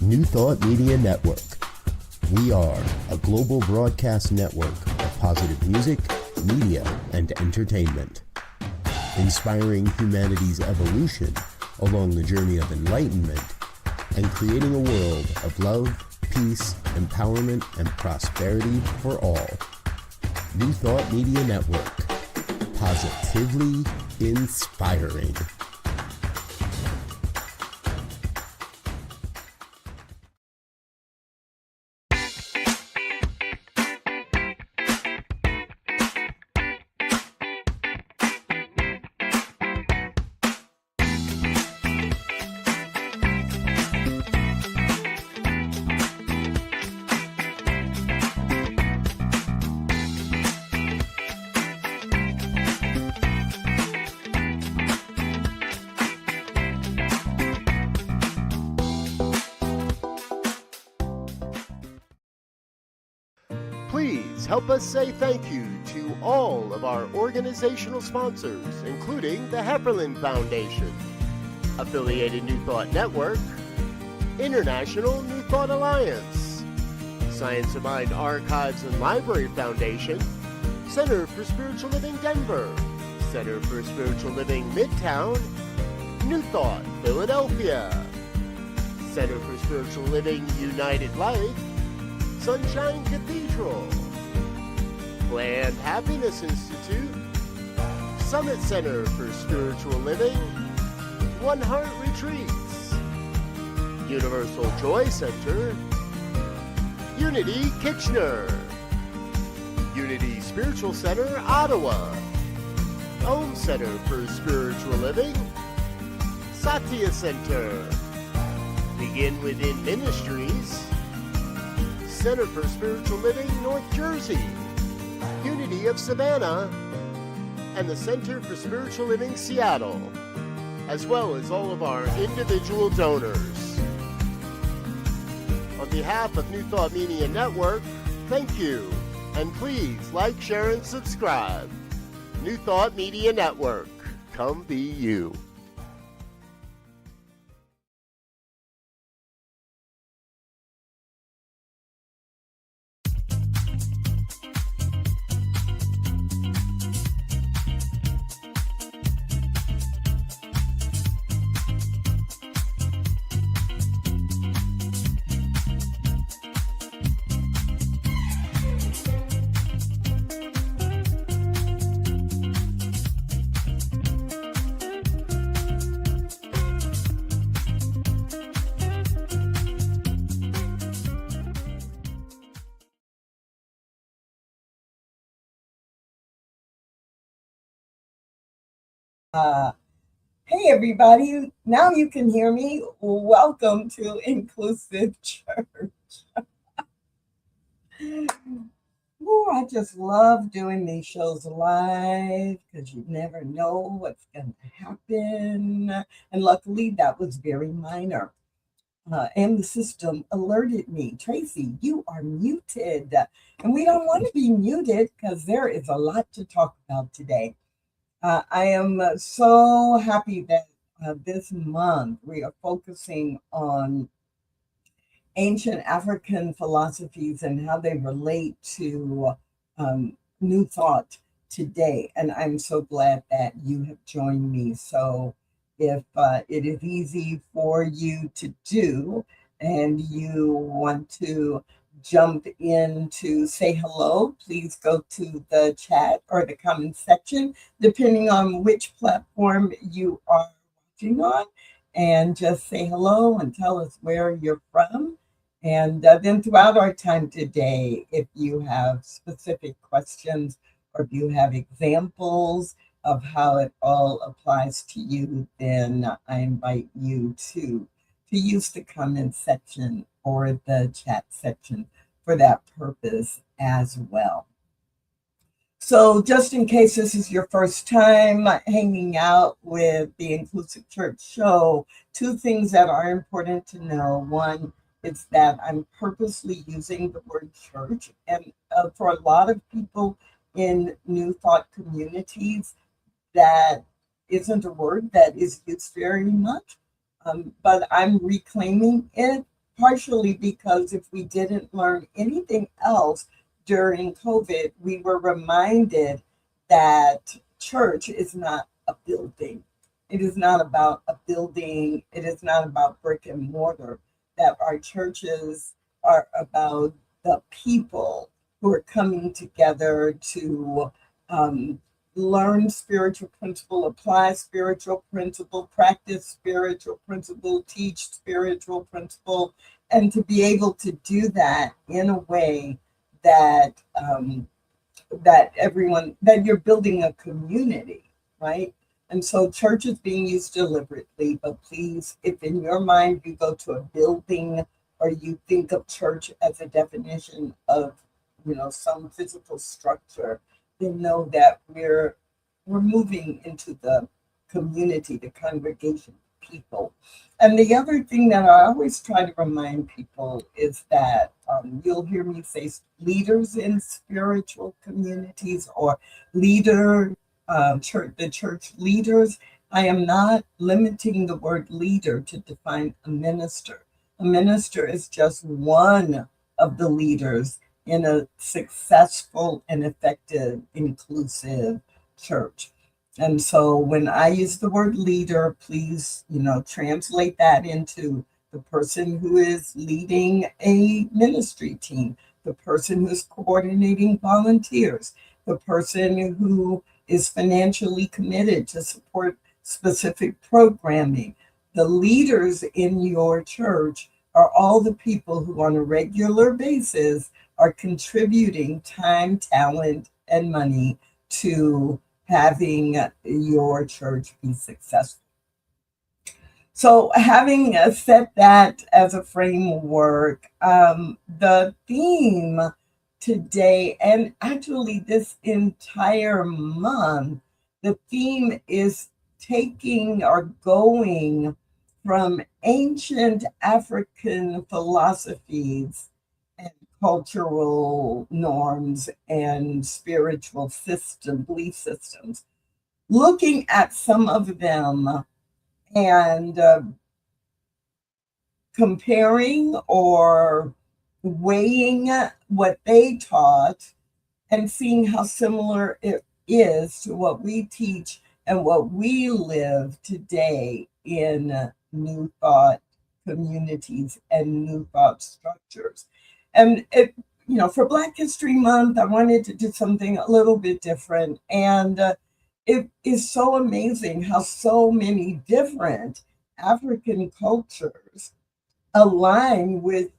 New Thought Media Network. We are a global broadcast network of positive music, media, and entertainment, inspiring humanity's evolution along the journey of enlightenment and creating a world of love, peace, empowerment, and prosperity for all. New Thought Media Network. Positively inspiring. Please help us say thank you to all of our organizational sponsors, including the Hefferland Foundation, Affiliated New Thought Network, International New Thought Alliance, Science of Mind Archives and Library Foundation, Center for Spiritual Living Denver, Center for Spiritual Living Midtown, New Thought Philadelphia, Center for Spiritual Living United Life, Sunshine Cathedral, Planned Happiness Institute, Summit Center for Spiritual Living, One Heart Retreats, Universal Joy Center, Unity Kitchener, Unity Spiritual Center, Ottawa, Home Center for Spiritual Living, Satya Center, Begin Within Ministries, Center for Spiritual Living, North Jersey, Unity of Savannah, and the Center for Spiritual Living, Seattle, as well as all of our individual donors. On behalf of New Thought Media Network, thank you, and please like, share, and subscribe. New Thought Media Network, come be you. Hey everybody, now you can hear me. Welcome to Inclusive Church. Ooh, I just love doing these shows live because you never know what's going to happen. And luckily that was very minor. And the system alerted me, Tracy, you are muted. And we don't want to be muted because there is a lot to talk about today. I am so happy that this month we are focusing on ancient African philosophies and how they relate to New Thought today. And I'm so glad that you have joined me. So if it is easy for you to do and you want to jump in to say hello, please go to the chat or the comment section, depending on which platform you are watching on, and just say hello and tell us where you're from. And then throughout our time today, if you have specific questions or if you have examples of how it all applies to you, then I invite you to use the comment section or the chat section for that purpose as well. So just in case this is your first time hanging out with the Inclusive Church show, two things that are important to know. One is that I'm purposely using the word church, and for a lot of people in New Thought communities, that isn't a word that is used very much, but I'm reclaiming it partially because if we didn't learn anything else during COVID, we were reminded that church is not a building. It is not about a building. It is not about brick and mortar. That our churches are about the people who are coming together to um, learn spiritual principle, apply spiritual principle, practice spiritual principle, teach spiritual principle, and to be able to do that in a way that that you're building a community, right? And so church is being used deliberately, but please, if in your mind you go to a building or you think of church as a definition of, some physical structure, then know that we're moving into the community, the congregation, people. And the other thing that I always try to remind people is that you'll hear me say leaders in spiritual communities or the church leaders. I am not limiting the word leader to define a minister. A minister is just one of the leaders in a successful and effective, inclusive church. And so when I use the word leader, please, translate that into the person who is leading a ministry team, the person who's coordinating volunteers, the person who is financially committed to support specific programming. The leaders in your church are all the people who on a regular basis are contributing time, talent, and money to having your church be successful. So having set that as a framework, the theme today, and actually this entire month, the theme is taking or going from ancient African philosophies and cultural norms and spiritual belief systems, looking at some of them and comparing or weighing what they taught and seeing how similar it is to what we teach and what we live today in New Thought communities and New Thought structures. And for Black History Month, I wanted to do something a little bit different. And it is so amazing how so many different African cultures align with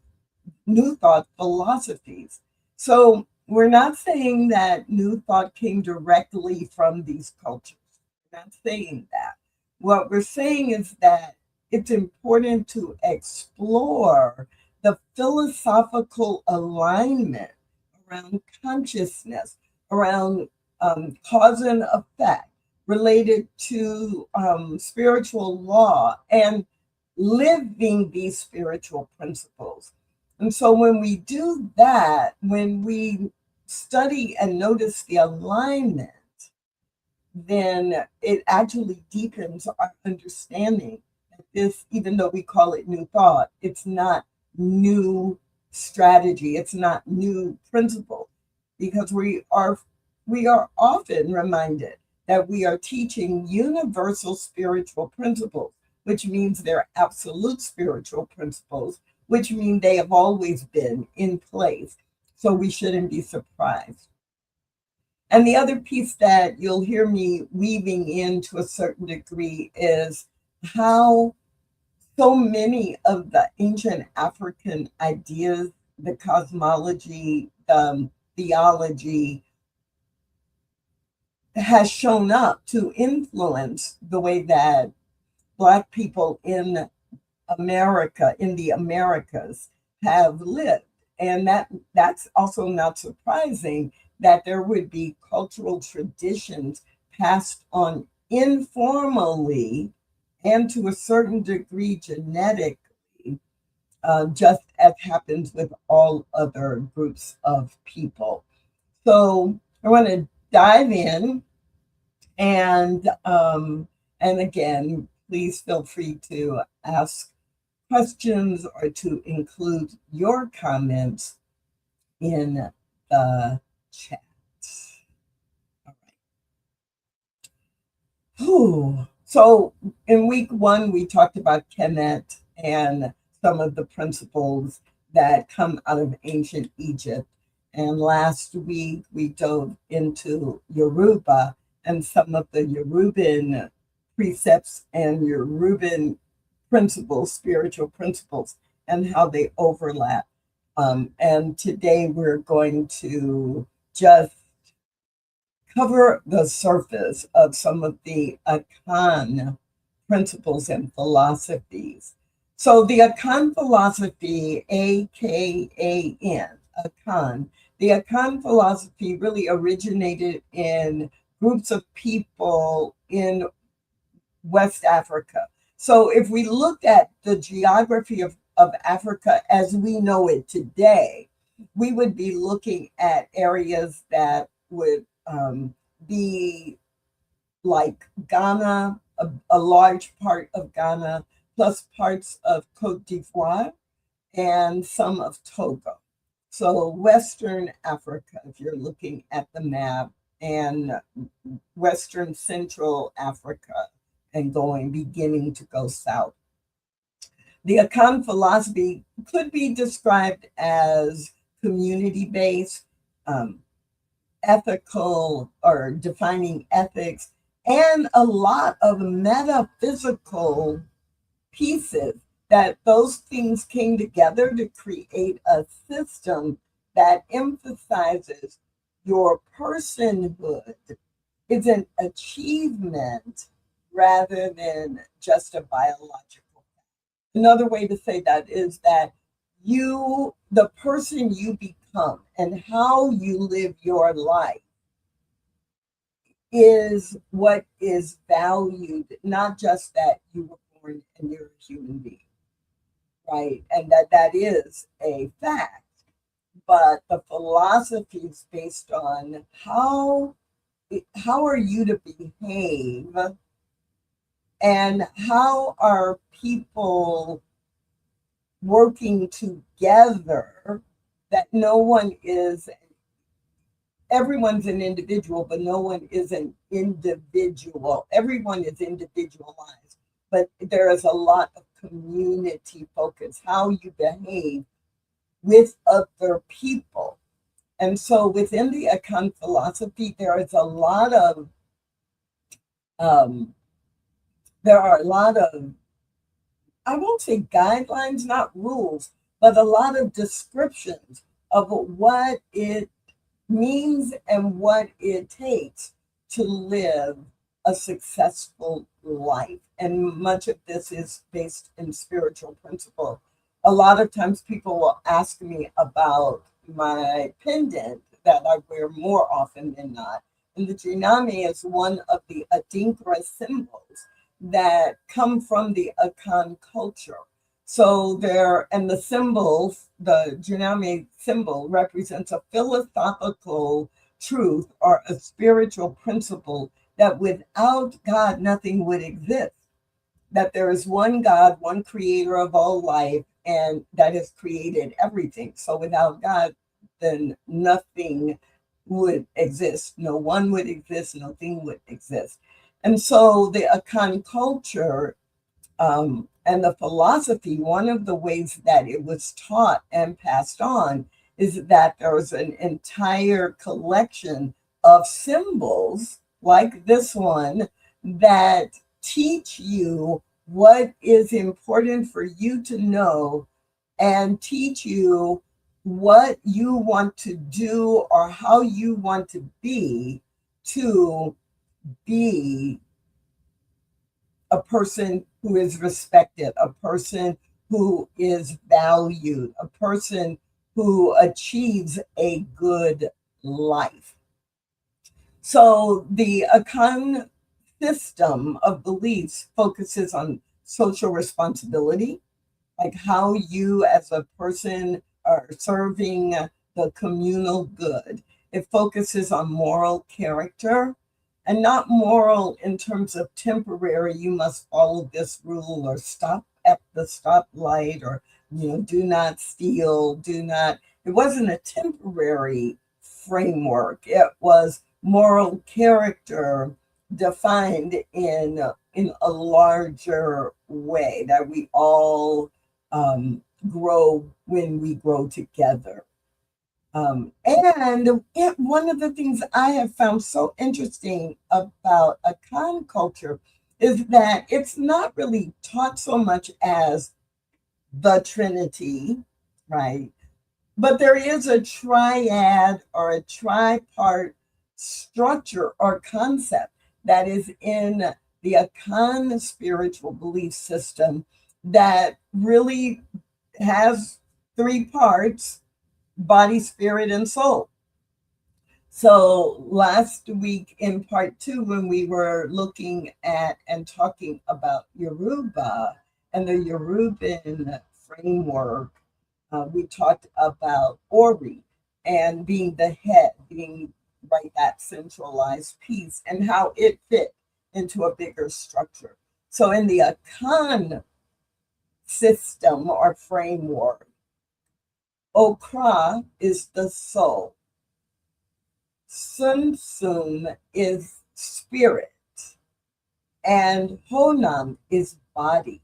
New Thought philosophies. So we're not saying that New Thought came directly from these cultures. We're not saying that. What we're saying is that it's important to explore the philosophical alignment around consciousness, around cause and effect, related to spiritual law, and living these spiritual principles. And so when we do that, when we study and notice the alignment, then it actually deepens our understanding that this, even though we call it New Thought, it's not new strategy, it's not new principle, because we are often reminded that we are teaching universal spiritual principles, which means they're absolute spiritual principles, which mean they have always been in place. So we shouldn't be surprised. And the other piece that you'll hear me weaving in to a certain degree is how so many of the ancient African ideas, the cosmology, the theology, has shown up to influence the way that Black people in America, in the Americas, have lived. And that's also not surprising that there would be cultural traditions passed on informally and to a certain degree genetically, just as happens with all other groups of people. So I want to dive in, and again, please feel free to ask questions or to include your comments in the chat. All right. Whew. So in week 1, we talked about Kemet and some of the principles that come out of ancient Egypt. And last week, we dove into Yoruba and some of the Yoruban precepts and Yoruban principles, spiritual principles, and how they overlap. And today we're going to just cover the surface of some of the Akan principles and philosophies. So the Akan philosophy, A-K-A-N, Akan, the Akan philosophy really originated in groups of people in West Africa. So if we looked at the geography of Africa as we know it today, we would be looking at areas that would be like Ghana, a large part of Ghana, plus parts of Cote d'Ivoire and some of Togo. So Western Africa, if you're looking at the map, and Western Central Africa, and beginning to go south. The Akan philosophy could be described as community-based, ethical, or defining ethics, and a lot of metaphysical pieces, that those things came together to create a system that emphasizes your personhood is an achievement rather than just a biological. Another way to say that is that the person you become and how you live your life is what is valued, not just that you were born and you're a human being, right? And that is a fact. But the philosophy is based on how are you to behave, and how are people working together, that everyone's an individual, but no one is an individual. Everyone is individualized, but there is a lot of community focus, how you behave with other people. And so within the Akan philosophy, there are a lot of, I won't say guidelines, not rules, but a lot of descriptions of what it means and what it takes to live a successful life. And much of this is based in spiritual principle. A lot of times people will ask me about my pendant that I wear more often than not. And the Jiname is one of the Adinkra symbols that come from the Akan culture. So the symbols, the Jiname symbol represents a philosophical truth or a spiritual principle that without God, nothing would exist. That there is one God, one creator of all life, and that has created everything. So without God, then nothing would exist. No one would exist, nothing would exist. And so the Akan culture and the philosophy, one of the ways that it was taught and passed on is that there was an entire collection of symbols like this one that teach you what is important for you to know and teach you what you want to do or how you want to be a person who is respected, a person who is valued, a person who achieves a good life. So the Akan system of beliefs focuses on social responsibility, like how you as a person are serving the communal good. It focuses on moral character, and not moral in terms of temporary, you must follow this rule or stop at the stoplight, or, do not steal, it wasn't a temporary framework. It was moral character defined in a larger way that we all grow when we grow together. And one of the things I have found so interesting about Akan culture is that it's not really taught so much as the Trinity, right? But there is a triad or a tripart structure or concept that is in the Akan spiritual belief system that really has three parts: body, spirit, and soul. So last week in part 2, when we were looking at and talking about Yoruba and the Yoruban framework, we talked about Ori and being the head, being right, that centralized piece, and how it fit into a bigger structure. So in the Akan system or framework, Okra is the soul. Sum is spirit. And Honam is body.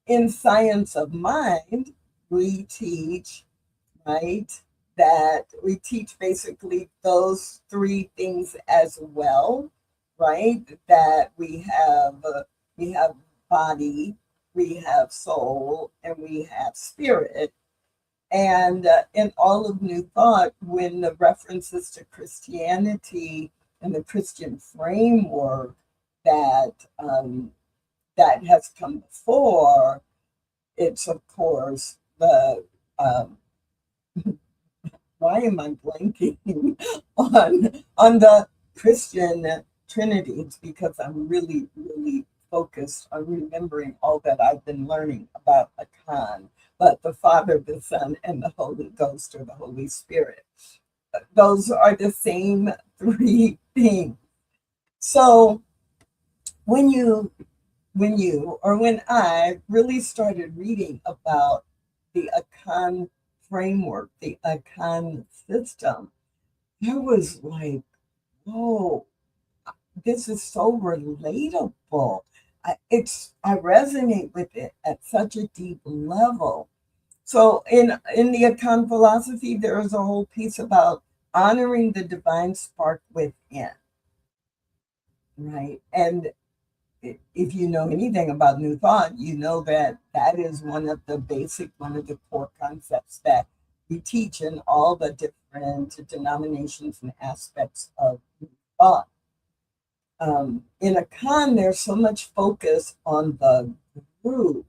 In science of mind, we teach, right, that we teach basically those three things as well, right? That we have body, we have soul, and we have spirit. And in all of New Thought, when the references to Christianity and the Christian framework that that has come before, it's of course the why am I blanking on the Christian Trinity? It's because I'm really, really focused on remembering all that I've been learning about Akan. But the Father, the Son, and the Holy Ghost, or the Holy Spirit, those are the same three things. So when I really started reading about the Akan framework, the Akan system, I was like, whoa, this is so relatable. I resonate with it at such a deep level. So in the Akan philosophy, there is a whole piece about honoring the divine spark within, right? And if you know anything about New Thought, you know that is one of the core concepts that we teach in all the different denominations and aspects of New Thought. In Akan, there's so much focus on the group.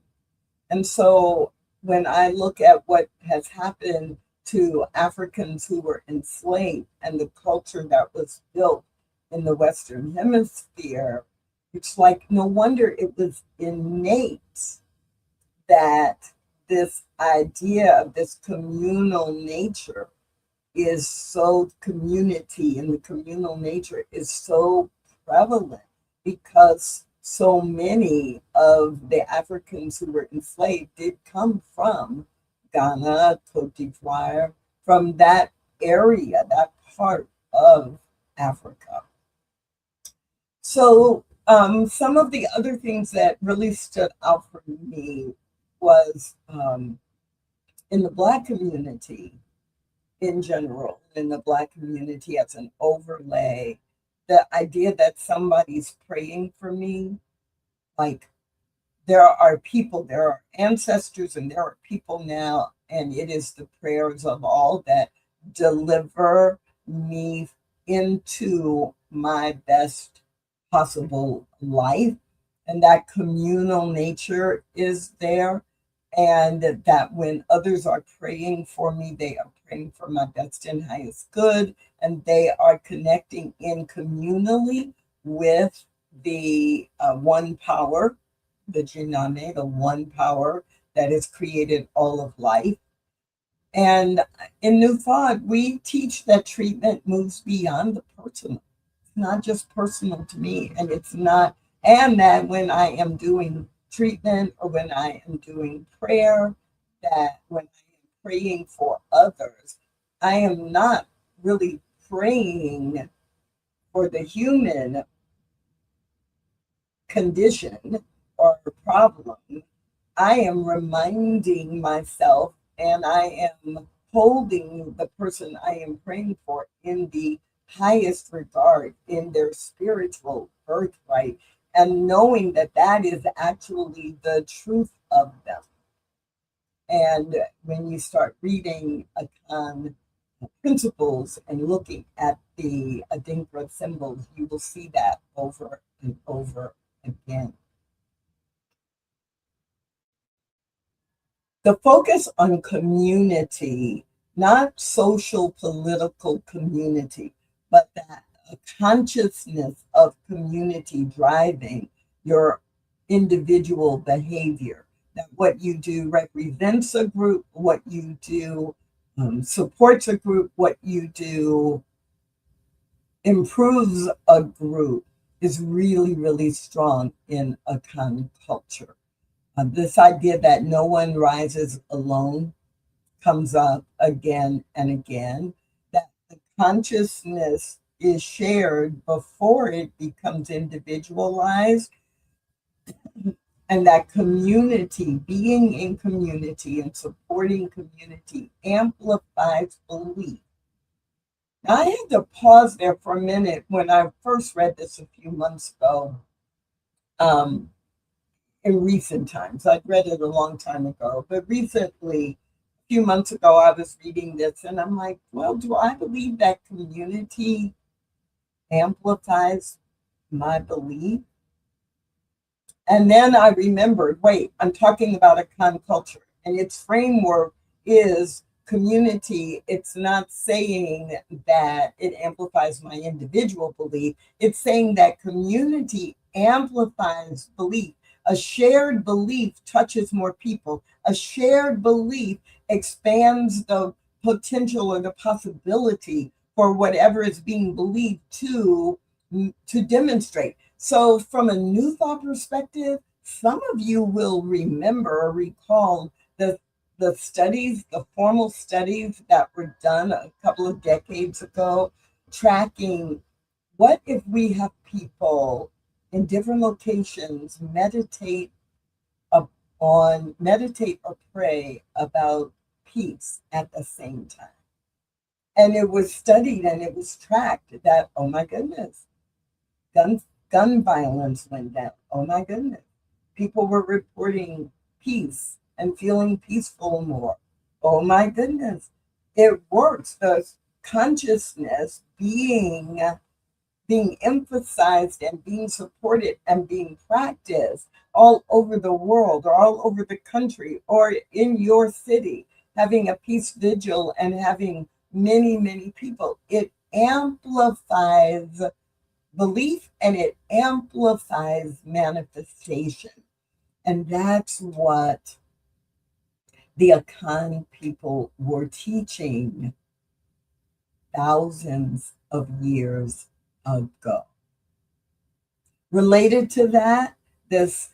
And so when I look at what has happened to Africans who were enslaved and the culture that was built in the Western Hemisphere, it's like no wonder it was innate that this idea of this communal nature is so community, and the communal nature is so prevalent because so many of the Africans who were enslaved did come from Ghana, Cote d'Ivoire, from that area, that part of Africa. So some of the other things that really stood out for me was in the Black community in general, in the Black community as an overlay, the idea that somebody's praying for me, like there are people, there are ancestors, and there are people now, and it is the prayers of all that deliver me into my best possible life. And that communal nature is there. And that when others are praying for me, they are praying for my best and highest good. And they are connecting in communally with the one power, the Jinane, the one power that has created all of life. And in New Thought, we teach that treatment moves beyond the personal. It's not just personal to me, and it's not, and that when I am doing treatment or when I am doing prayer, that when I am praying for others, I am not really praying for the human condition or problem. I am reminding myself and I am holding the person I am praying for in the highest regard, in their spiritual birthright, and knowing that that is actually the truth of them. And when you start reading Akan principles and looking at the Adinkra symbols, you will see that over and over again. The focus on community, not social political community, but that a consciousness of community driving your individual behavior, that what you do represents a group, what you do supports a group, what you do improves a group is really, really strong in Akan culture. This idea that no one rises alone comes up again and again, that the consciousness is shared before it becomes individualized, and that community, being in community and supporting community amplifies belief. Now, I had to pause there for a minute when I first read this a few months ago. In recent times. I'd read it a long time ago, but recently, a few months ago, I was reading this and I'm like, well, do I believe that community amplifies my belief? And then I remembered, wait, I'm talking about Akan culture and its framework is community. It's not saying that it amplifies my individual belief. It's saying that community amplifies belief. A shared belief touches more people. A shared belief expands the potential or the possibility for whatever is being believed to demonstrate. So from a New Thought perspective, some of you will remember or recall the studies, the formal studies that were done a couple of decades ago, tracking what if we have people in different locations meditate or pray about peace at the same time. And it was studied and it was tracked that, oh my goodness, gun violence went down. Oh my goodness. People were reporting peace and feeling peaceful more. Oh my goodness. It works. The consciousness being emphasized and being supported and being practiced all over the world or all over the country or in your city, having a peace vigil and having many, many people. It amplifies belief and it amplifies manifestation. And that's what the Akan people were teaching thousands of years ago. Related to that, this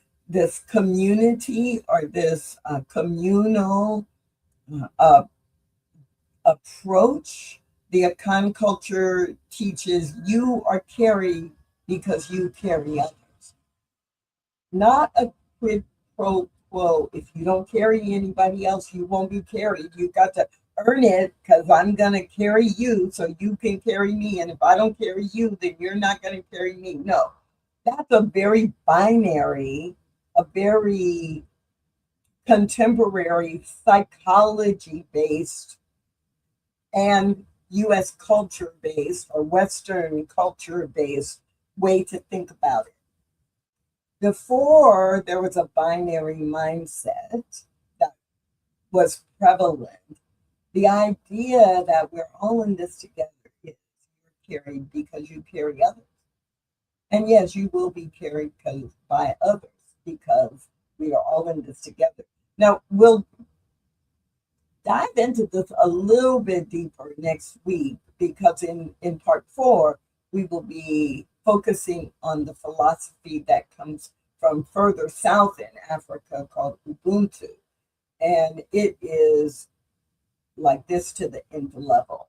community or this communal approach, the Akan culture teaches you are carried because you carry others. Not a quid pro quo. If you don't carry anybody else, you won't be carried. You got to earn it because I'm going to carry you so you can carry me. And if I don't carry you, then you're not going to carry me. No, that's a very binary, a very contemporary psychology-based and U.S. culture-based or Western culture-based way to think about it. Before, there was a binary mindset that was prevalent. The idea that we're all in this together is you're carried because you carry others. And yes, you will be carried by others because we are all in this together. Now, we'll dive into this a little bit deeper next week because in part 4, we will be focusing on the philosophy that comes from further south in Africa called Ubuntu. And it is like this to the nth level.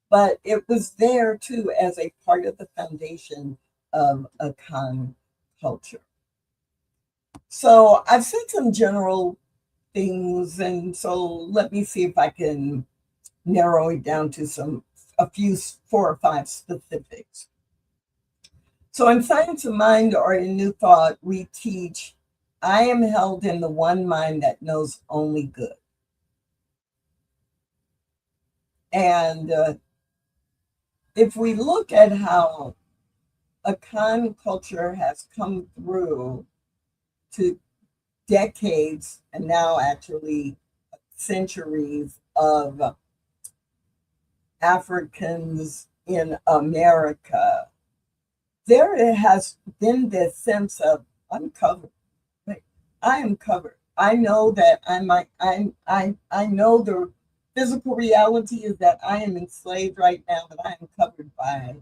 But it was there too as a part of the foundation of Akan culture. So I've said some general things, and so let me see if I can narrow it down to a few 4 or 5 specifics. So in Science of Mind or in New Thought, we teach, I am held in the one mind that knows only good. And if we look at how Akan culture has come through to decades and now actually centuries of Africans in America, there has been this sense of I'm covered. Like, I am covered. I know that I know the physical reality is that I am enslaved right now, but I am covered by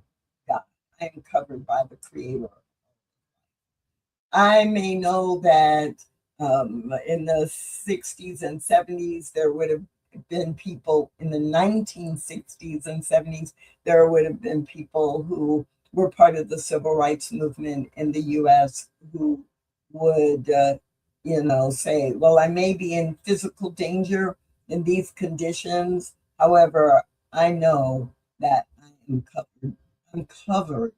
God. I am covered by the Creator. I may know that in the 60s and 70s, there would have been people in the 1960s and 70s, there would have been people who were part of the civil rights movement in the US who would, say, well, I may be in physical danger in these conditions. However, I know that I am covered. I'm covered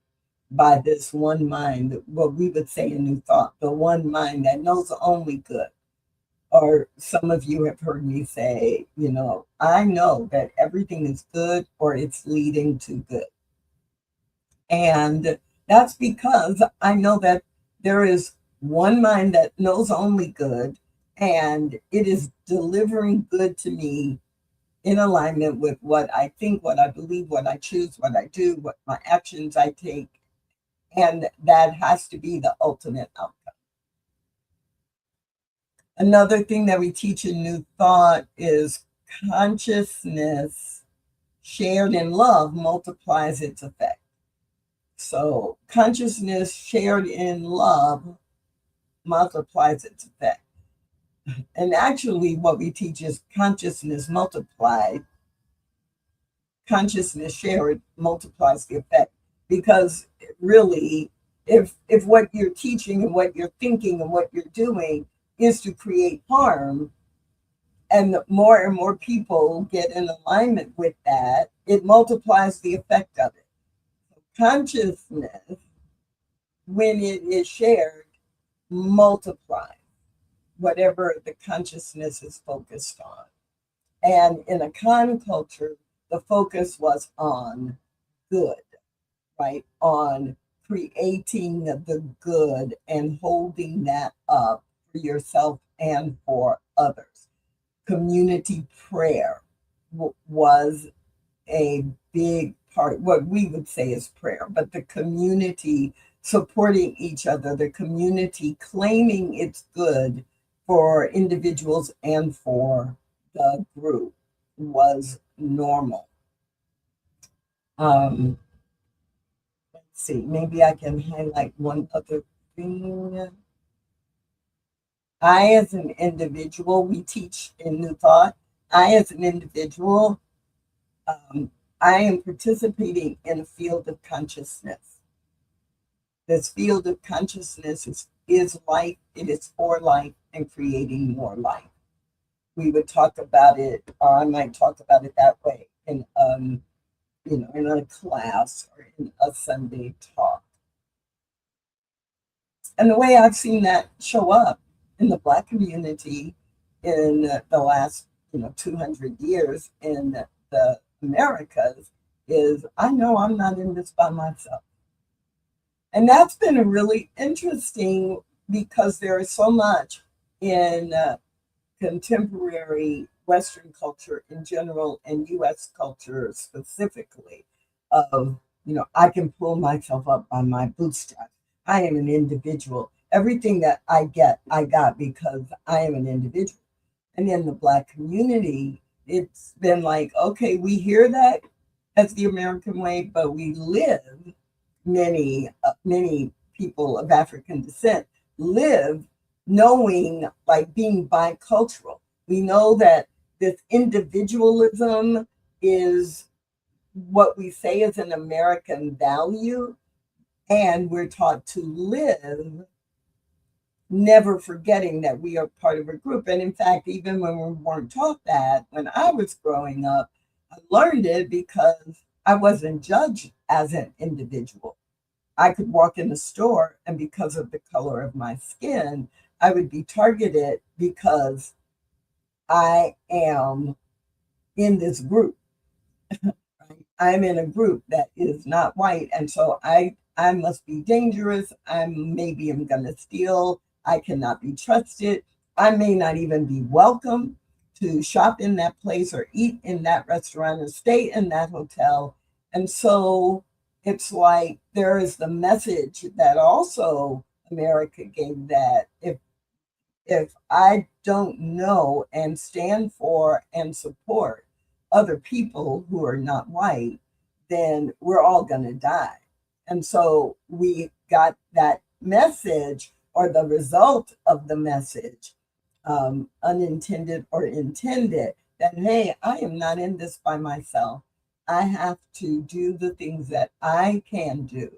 by this one mind, what we would say in New Thought, the one mind that knows only good. Or some of you have heard me say, I know that everything is good or it's leading to good. And that's because I know that there is one mind that knows only good, and it is delivering good to me in alignment with what I think, what I believe, what I choose, what I do, what my actions I take. And that has to be the ultimate outcome. Another thing that we teach in New Thought is consciousness shared in love multiplies its effect. So consciousness shared in love multiplies its effect. And actually what we teach is consciousness multiplied. Consciousness shared multiplies the effect. Because really, if what you're teaching and what you're thinking and what you're doing is to create harm, and more and more people get in alignment with that, it multiplies the effect of it. Consciousness, when it is shared, multiplies whatever the consciousness is focused on. And in Akan culture, the focus was on good, right? On creating the good and holding that up for yourself and for others. Community prayer was a big part, what we would say is prayer, but the community supporting each other, the community claiming its good for individuals and for the group was normal. Let's see, maybe I can highlight one other thing. I, as an individual, we teach in New Thought, I, as an individual, I am participating in a field of consciousness. This field of consciousness is life, it is for life and creating more life. We would talk about it, or I might talk about it that way in in a class or in a Sunday talk. And the way I've seen that show up in the Black community in the last 200 years in the Americas is I know I'm not in this by myself. And that's been really interesting because there is so much in contemporary Western culture in general and US culture specifically of, I can pull myself up by my bootstraps. I am an individual. Everything that I get, I got because I am an individual. And in the Black community, it's been like, okay, we hear that as the American way, but we live, many people of African descent live knowing, like being bicultural. We know that this individualism is what we say is an American value, and we're taught to live never forgetting that we are part of a group. And in fact, even when we weren't taught that, when I was growing up, I learned it because I wasn't judged as an individual. I could walk in the store, and because of the color of my skin, I would be targeted because I am in this group. Right? I'm in a group that is not white, and so I must be dangerous. I'm going to steal. I cannot be trusted. I may not even be welcome to shop in that place or eat in that restaurant or stay in that hotel. And so it's like there is the message that also America gave, that if I don't know and stand for and support other people who are not white, then we're all going to die. And so we got that message, or the result of the message, unintended or intended, that, hey, I am not in this by myself. I have to do the things that I can do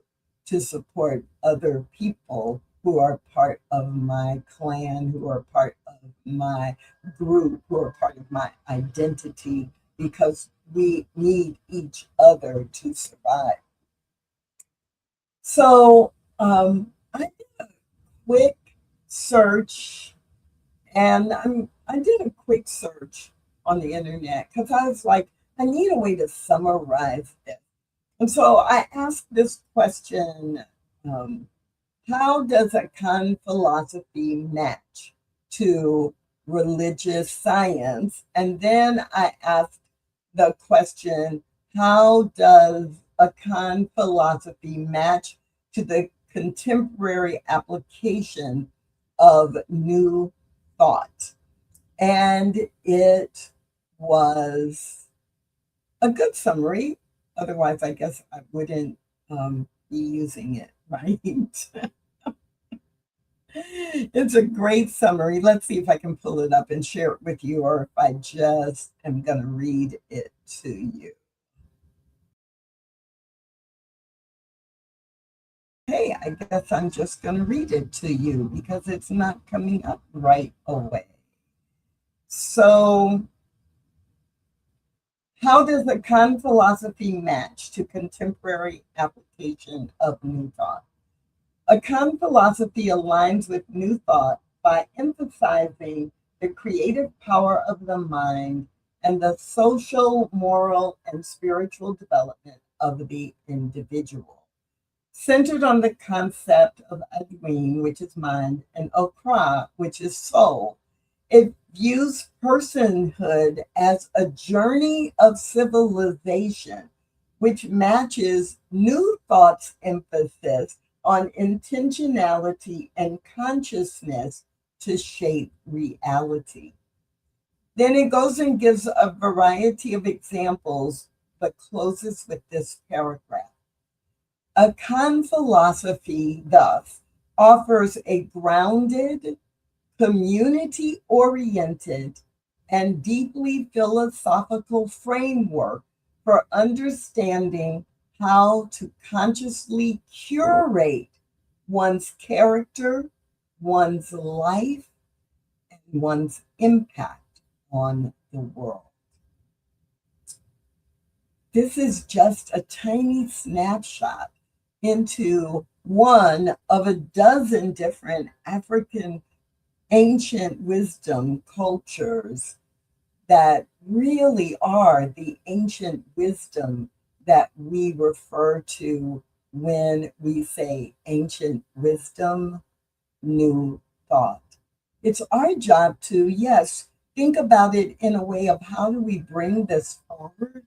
to support other people who are part of my clan, who are part of my group, who are part of my identity, because we need each other to survive. So I did a quick search, and I did a quick search on the internet because I was like, I need a way to summarize this. And so I asked this question, how does Akan philosophy match to religious science? And then I asked the question, how does Akan philosophy match to the contemporary application of new thought? And it was a good summary. Otherwise, I guess I wouldn't be using it, right? It's a great summary. Let's see if I can pull it up and share it with you, or if I just am going to read it to you. Hey, I guess I'm just going to read it to you because it's not coming up right away. So, how does the Akan philosophy match to contemporary application of new thought? Akan philosophy aligns with new thought by emphasizing the creative power of the mind and the social, moral, and spiritual development of the individual. Centered on the concept of Adwin, which is mind, and Okra, which is soul, it views personhood as a journey of civilization, which matches new thought's emphasis on intentionality and consciousness to shape reality. Then it goes and gives a variety of examples, but closes with this paragraph. Akan philosophy, thus, offers a grounded, community-oriented, and deeply philosophical framework for understanding how to consciously curate one's character, one's life, and one's impact on the world. This is just a tiny snapshot into one of a dozen different African ancient wisdom cultures that really are the ancient wisdom that we refer to when we say ancient wisdom, new thought. It's our job to, yes, think about it in a way of how do we bring this forward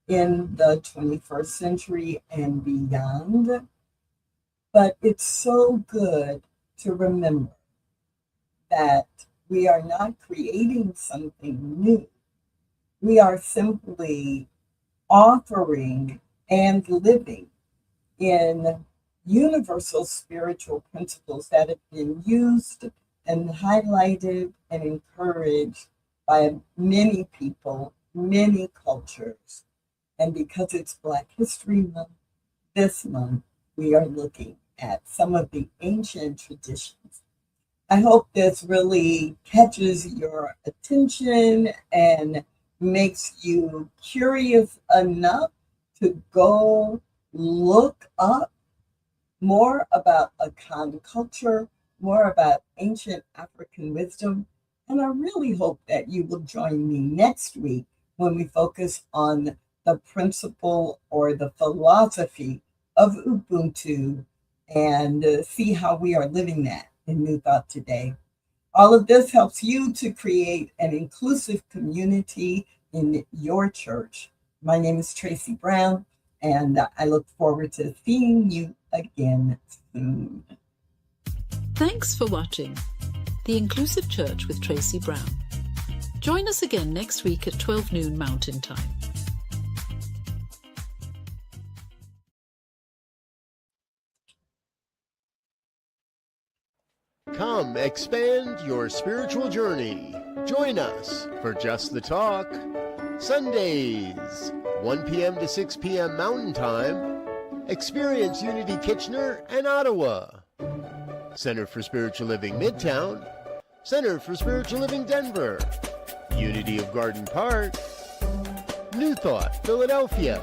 in the 21st century and beyond. But it's so good to remember that we are not creating something new. We are simply offering and living in universal spiritual principles that have been used and highlighted and encouraged by many people, many cultures. And because it's Black History Month, this month we are looking at some of the ancient traditions. I hope this really catches your attention and makes you curious enough to go look up more about Akan culture, more about ancient African wisdom. And I really hope that you will join me next week when we focus on the principle or the philosophy of Ubuntu and see how we are living that in New Thought today. All of this helps you to create an inclusive community in your church. My name is Tracy Brown, and I look forward to seeing you again soon. Thanks for watching The Inclusive Church with Tracy Brown. Join us again next week at 12 noon Mountain Time. Come expand your spiritual journey. Join us for Just the Talk, Sundays, 1 p.m. to 6 p.m. Mountain Time. Experience Unity Kitchener and Ottawa. Center for Spiritual Living Midtown, Center for Spiritual Living Denver, Unity of Garden Park, New Thought Philadelphia,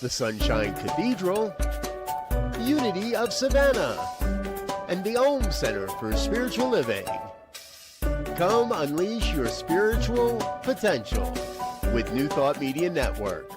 the Sunshine Cathedral, Unity of Savannah, and the Ohm Center for Spiritual Living. Come unleash your spiritual potential with New Thought Media Network.